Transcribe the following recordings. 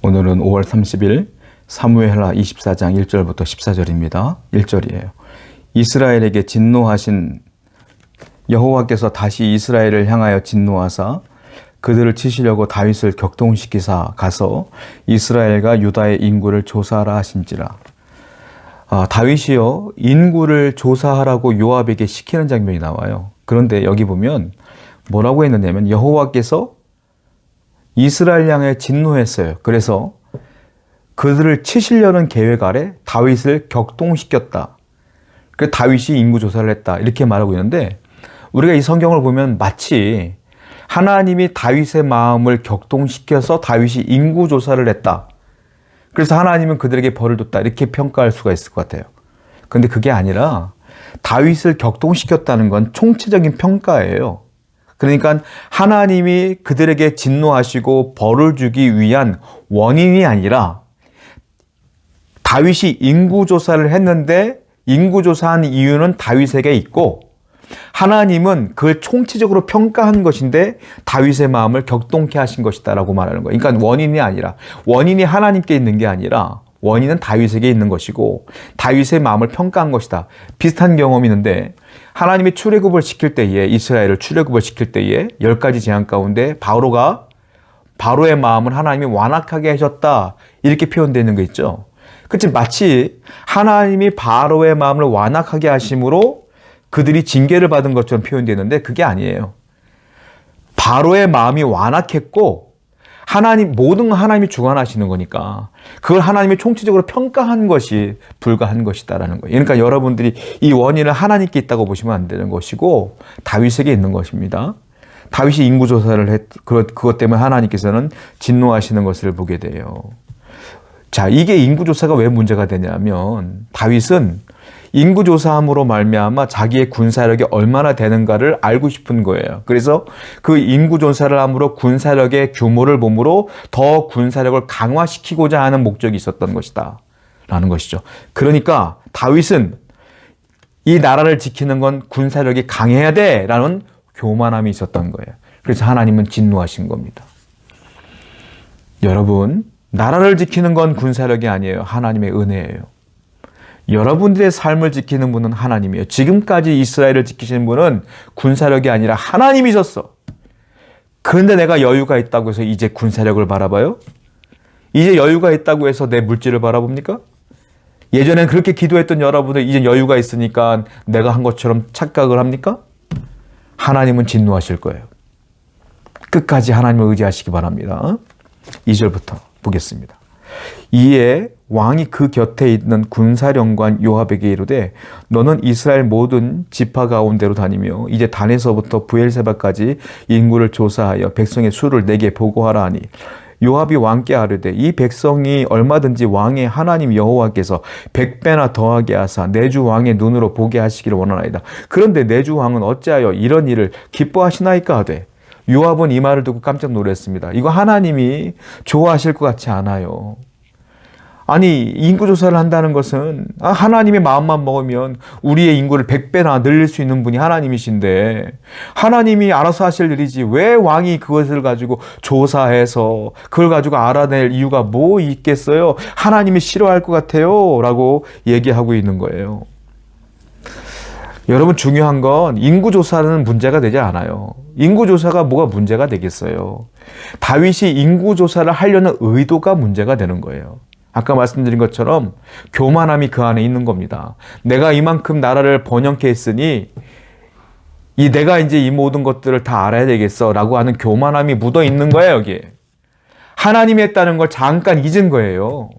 오늘은 5월 30일 사무엘하 24장 1절부터 14절입니다. 1절이에요. 이스라엘에게 진노하신 여호와께서 다시 이스라엘을 향하여 진노하사 그들을 치시려고 다윗을 격동시키사 가서 이스라엘과 유다의 인구를 조사하라 하신지라. 다윗이요 인구를 조사하라고 요압에게 시키는 장면이 나와요. 그런데 여기 보면 뭐라고 했느냐면 여호와께서 이스라엘 향해 진노했어요. 그래서 그들을 치시려는 계획 아래 다윗을 격동시켰다. 그래서 다윗이 인구조사를 했다. 이렇게 말하고 있는데 우리가 이 성경을 보면 마치 하나님이 다윗의 마음을 격동시켜서 다윗이 인구조사를 했다. 그래서 하나님은 그들에게 벌을 줬다. 이렇게 평가할 수가 있을 것 같아요. 그런데 그게 아니라 다윗을 격동시켰다는 건 총체적인 평가예요. 그러니까 하나님이 그들에게 진노하시고 벌을 주기 위한 원인이 아니라 다윗이 인구조사를 했는데 인구조사한 이유는 다윗에게 있고 하나님은 그걸 총체적으로 평가한 것인데 다윗의 마음을 격동케 하신 것이다 라고 말하는 거예요. 그러니까 원인이 아니라 원인이 하나님께 있는 게 아니라 원인은 다윗에게 있는 것이고 다윗의 마음을 평가한 것이다. 비슷한 경험이 있는데 하나님이 출애굽을 시킬 때에 이스라엘을 출애굽을 시킬 때에 10가지 재앙 가운데 바로의 마음을 하나님이 완악하게 하셨다 이렇게 표현되어 있는 거 있죠. 그치 마치 하나님이 바로의 마음을 완악하게 하심으로 그들이 징계를 받은 것처럼 표현되는데 그게 아니에요. 바로의 마음이 완악했고 모든 건 하나님이 주관하시는 거니까 그걸 하나님이 총체적으로 평가한 것이 불가한 것이다라는 거예요. 그러니까 여러분들이 이 원인을 하나님께 있다고 보시면 안 되는 것이고 다윗에게 있는 것입니다. 다윗이 인구조사를 그것 때문에 하나님께서는 진노하시는 것을 보게 돼요. 자, 이게 인구조사가 왜 문제가 되냐면 다윗은 인구조사함으로 말미암아 자기의 군사력이 얼마나 되는가를 알고 싶은 거예요. 그래서 그 인구조사를 함으로 군사력의 규모를 보므로 더 군사력을 강화시키고자 하는 목적이 있었던 것이다 라는 것이죠. 그러니까 다윗은 이 나라를 지키는 건 군사력이 강해야 돼 라는 교만함이 있었던 거예요. 그래서 하나님은 진노하신 겁니다. 여러분, 나라를 지키는 건 군사력이 아니에요. 하나님의 은혜예요. 여러분들의 삶을 지키는 분은 하나님이에요. 지금까지 이스라엘을 지키시는 분은 군사력이 아니라 하나님이셨어. 그런데 내가 여유가 있다고 해서 이제 군사력을 바라봐요? 이제 여유가 있다고 해서 내 물질을 바라봅니까? 예전엔 그렇게 기도했던 여러분들 이제 여유가 있으니까 내가 한 것처럼 착각을 합니까? 하나님은 진노하실 거예요. 끝까지 하나님을 의지하시기 바랍니다. 2절부터 보겠습니다. 이에 왕이 그 곁에 있는 군사령관 요압에게 이르되 너는 이스라엘 모든 지파 가운데로 다니며 이제 단에서부터 브엘세바까지 인구를 조사하여 백성의 수를 내게 보고하라 하니 요압이 왕께 아뢰되 이 백성이 얼마든지 왕의 하나님 여호와께서 100배나 더하게 하사 내 주 왕의 눈으로 보게 하시기를 원하나이다. 그런데 내 주 왕은 어찌하여 이런 일을 기뻐하시나이까 하되 요압은 이 말을 듣고 깜짝 놀랐습니다. 이거 하나님이 좋아하실 것 같지 않아요. 아니 인구조사를 한다는 것은 하나님의 마음만 먹으면 우리의 인구를 100배나 늘릴 수 있는 분이 하나님이신데 하나님이 알아서 하실 일이지 왜 왕이 그것을 가지고 조사해서 그걸 가지고 알아낼 이유가 뭐 있겠어요? 하나님이 싫어할 것 같아요 라고 얘기하고 있는 거예요. 여러분 중요한 건 인구조사는 문제가 되지 않아요. 인구조사가 뭐가 문제가 되겠어요. 다윗이 인구조사를 하려는 의도가 문제가 되는 거예요. 아까 말씀드린 것처럼 교만함이 그 안에 있는 겁니다. 내가 이만큼 나라를 번영케 했으니 내가 이제 이 모든 것들을 다 알아야 되겠어 라고 하는 교만함이 묻어 있는 거예요. 여기에 하나님이 했다는 걸 잠깐 잊은 거예요.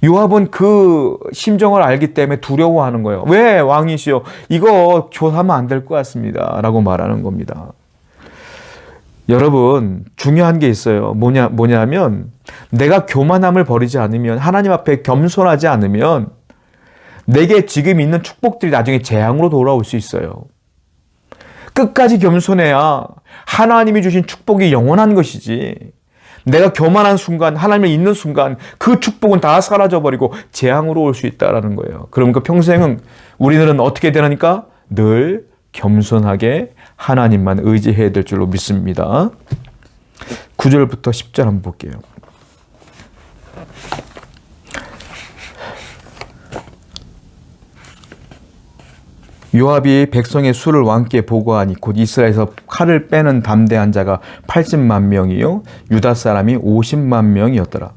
요압은 그 심정을 알기 때문에 두려워하는 거예요. 왜 왕이시여 이거 조사하면 안 될 것 같습니다 라고 말하는 겁니다. 여러분 중요한 게 있어요. 뭐냐면 내가 교만함을 버리지 않으면 하나님 앞에 겸손하지 않으면 내게 지금 있는 축복들이 나중에 재앙으로 돌아올 수 있어요. 끝까지 겸손해야 하나님이 주신 축복이 영원한 것이지 내가 교만한 순간 하나님을 잊는 순간 그 축복은 다 사라져버리고 재앙으로 올 수 있다는 거예요. 그러니까 평생은 우리들은 어떻게 되니까 늘 겸손하게 하나님만 의지해야 될 줄로 믿습니다. 9절부터 10절 한번 볼게요. 요압이 백성의 수를 왕께 보고하니 곧 이스라엘에서 칼을 빼는 담대한 자가 80만 명이요 유다 사람이 50만 명이었더라.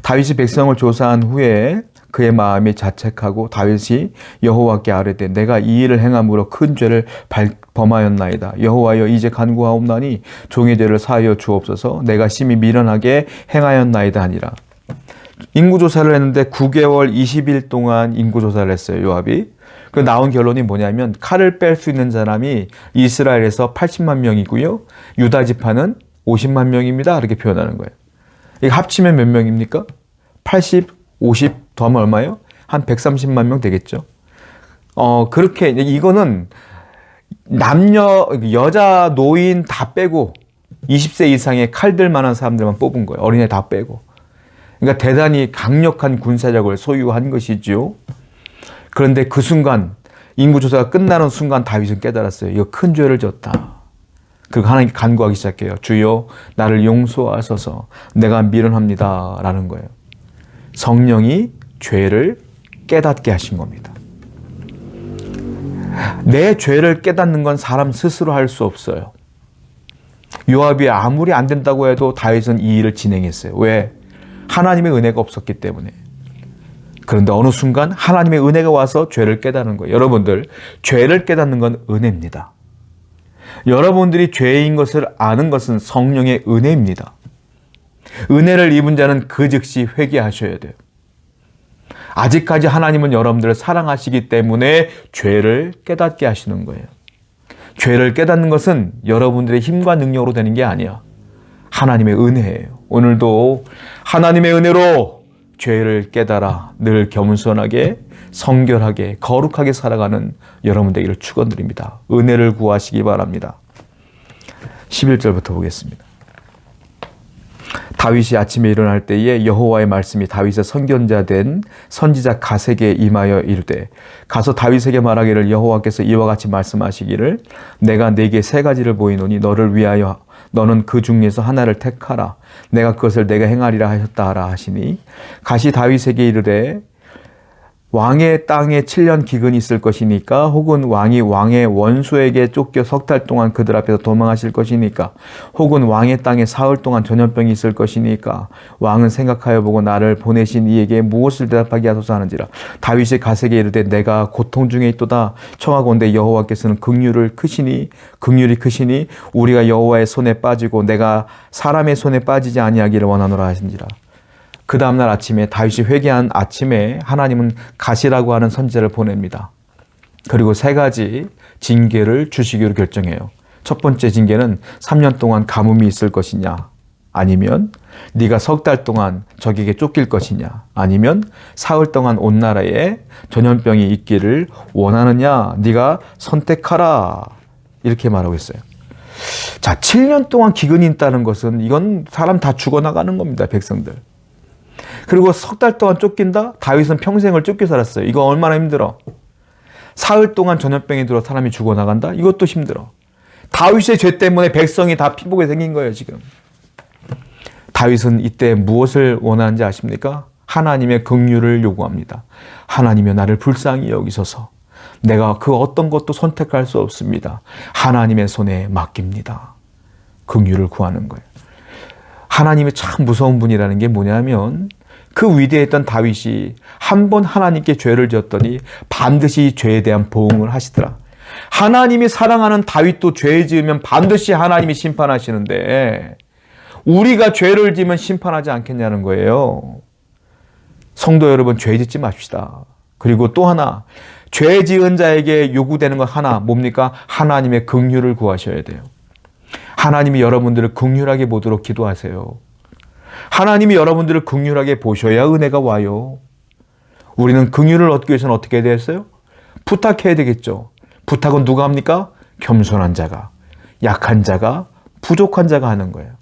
다윗이 백성을 조사한 후에 그의 마음이 자책하고 다윗이 여호와께 아뢰되 내가 이 일을 행함으로 큰 죄를 범하였나이다. 여호와여 이제 간구하옵나니 종의 죄를 사하여 주옵소서. 내가 심히 미련하게 행하였나이다 하니라. 인구조사를 했는데 9개월 20일 동안 인구조사를 했어요. 요압이. 그 나온 결론이 뭐냐면 칼을 뺄 수 있는 사람이 이스라엘에서 80만 명이고요. 유다 지파는 50만 명입니다. 이렇게 표현하는 거예요. 이거 합치면 몇 명입니까? 80, 50 더하면 얼마예요? 한 130만 명 되겠죠. 그렇게 이거는 남녀, 여자, 노인 다 빼고 20세 이상의 칼들 만한 사람들만 뽑은 거예요. 어린애 다 빼고. 그러니까 대단히 강력한 군사력을 소유한 것이죠. 그런데 그 순간 인구조사가 끝나는 순간 다윗은 깨달았어요. 이거 큰 죄를 졌다. 그리고 하나님께 간구하기 시작해요. 주여 나를 용서하소서. 내가 미련합니다. 라는 거예요. 성령이 죄를 깨닫게 하신 겁니다. 내 죄를 깨닫는 건 사람 스스로 할 수 없어요. 요압이 아무리 안 된다고 해도 다윗은 이 일을 진행했어요. 왜? 하나님의 은혜가 없었기 때문에. 그런데 어느 순간 하나님의 은혜가 와서 죄를 깨닫는 거예요. 여러분들, 죄를 깨닫는 건 은혜입니다. 여러분들이 죄인 것을 아는 것은 성령의 은혜입니다. 은혜를 입은 자는 그 즉시 회개하셔야 돼요. 아직까지 하나님은 여러분들을 사랑하시기 때문에 죄를 깨닫게 하시는 거예요. 죄를 깨닫는 것은 여러분들의 힘과 능력으로 되는 게 아니야. 하나님의 은혜예요. 오늘도 하나님의 은혜로 죄를 깨달아 늘 겸손하게 성결하게 거룩하게 살아가는 여러분 되기를 축원드립니다. 은혜를 구하시기 바랍니다. 11절부터 보겠습니다. 다윗이 아침에 일어날 때에 여호와의 말씀이 다윗의 선견자 된 선지자 갓에게 임하여 이르되 가서 다윗에게 말하기를 여호와께서 이와 같이 말씀하시기를 내가 네게 세 가지를 보이노니 너를 위하여 너는 그 중에서 하나를 택하라. 내가 그것을 내가 행하리라 하셨다 하라 하시니 갓이 다윗에게 이르되 왕의 땅에 7년 기근이 있을 것이니까 혹은 왕이 왕의 원수에게 쫓겨 석 달 동안 그들 앞에서 도망하실 것이니까 혹은 왕의 땅에 사흘 동안 전염병이 있을 것이니까 왕은 생각하여 보고 나를 보내신 이에게 무엇을 대답하게 하소서 하는지라. 다윗이 갓에게 이르되 내가 고통 중에 있도다 청하건대 여호와께서는 긍휼이 크시니 우리가 여호와의 손에 빠지고 내가 사람의 손에 빠지지 아니하기를 원하노라 하신지라. 그 다음날 아침에 다윗이 회개한 아침에 하나님은 갓이라고 하는 선지자를 보냅니다. 그리고 세 가지 징계를 주시기로 결정해요. 첫 번째 징계는 3년 동안 가뭄이 있을 것이냐, 아니면 네가 석 달 동안 적에게 쫓길 것이냐, 아니면 사흘 동안 온 나라에 전염병이 있기를 원하느냐, 네가 선택하라. 이렇게 말하고 있어요. 자, 7년 동안 기근이 있다는 것은 이건 사람 다 죽어나가는 겁니다. 백성들. 그리고 석 달 동안 쫓긴다? 다윗은 평생을 쫓겨 살았어요. 이거 얼마나 힘들어. 사흘 동안 전염병이 들어 사람이 죽어나간다? 이것도 힘들어. 다윗의 죄 때문에 백성이 다 피보게 생긴 거예요, 지금. 다윗은 이때 무엇을 원하는지 아십니까? 하나님의 긍휼을 요구합니다. 하나님여 나를 불쌍히 여기소서. 내가 그 어떤 것도 선택할 수 없습니다. 하나님의 손에 맡깁니다. 긍휼을 구하는 거예요. 하나님이 참 무서운 분이라는 게 뭐냐면 그 위대했던 다윗이 한 번 하나님께 죄를 지었더니 반드시 죄에 대한 보응을 하시더라. 하나님이 사랑하는 다윗도 죄 지으면 반드시 하나님이 심판하시는데 우리가 죄를 지으면 심판하지 않겠냐는 거예요. 성도 여러분, 죄 짓지 맙시다. 그리고 또 하나, 죄 지은 자에게 요구되는 것 하나, 뭡니까? 하나님의 긍휼을 구하셔야 돼요. 하나님이 여러분들을 긍휼하게 보도록 기도하세요. 하나님이 여러분들을 긍휼하게 보셔야 은혜가 와요. 우리는 긍휼을 얻기 위해서는 어떻게 해야 되겠어요? 부탁해야 되겠죠. 부탁은 누가 합니까? 겸손한 자가, 약한 자가, 부족한 자가 하는 거예요.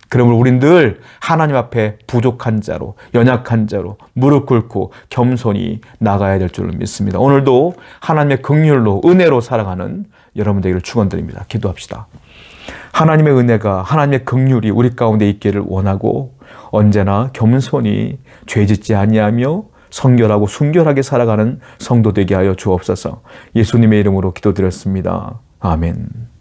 그러면 우린 늘 하나님 앞에 부족한 자로, 연약한 자로 무릎 꿇고 겸손히 나가야 될 줄을 믿습니다. 오늘도 하나님의 긍휼로, 은혜로 살아가는 여러분 되기를 축원드립니다. 기도합시다. 하나님의 은혜가, 하나님의 긍휼이 우리 가운데 있기를 원하고 언제나 겸손히 죄짓지 아니하며 성결하고 순결하게 살아가는 성도 되게 하여 주옵소서. 예수님의 이름으로 기도드렸습니다. 아멘.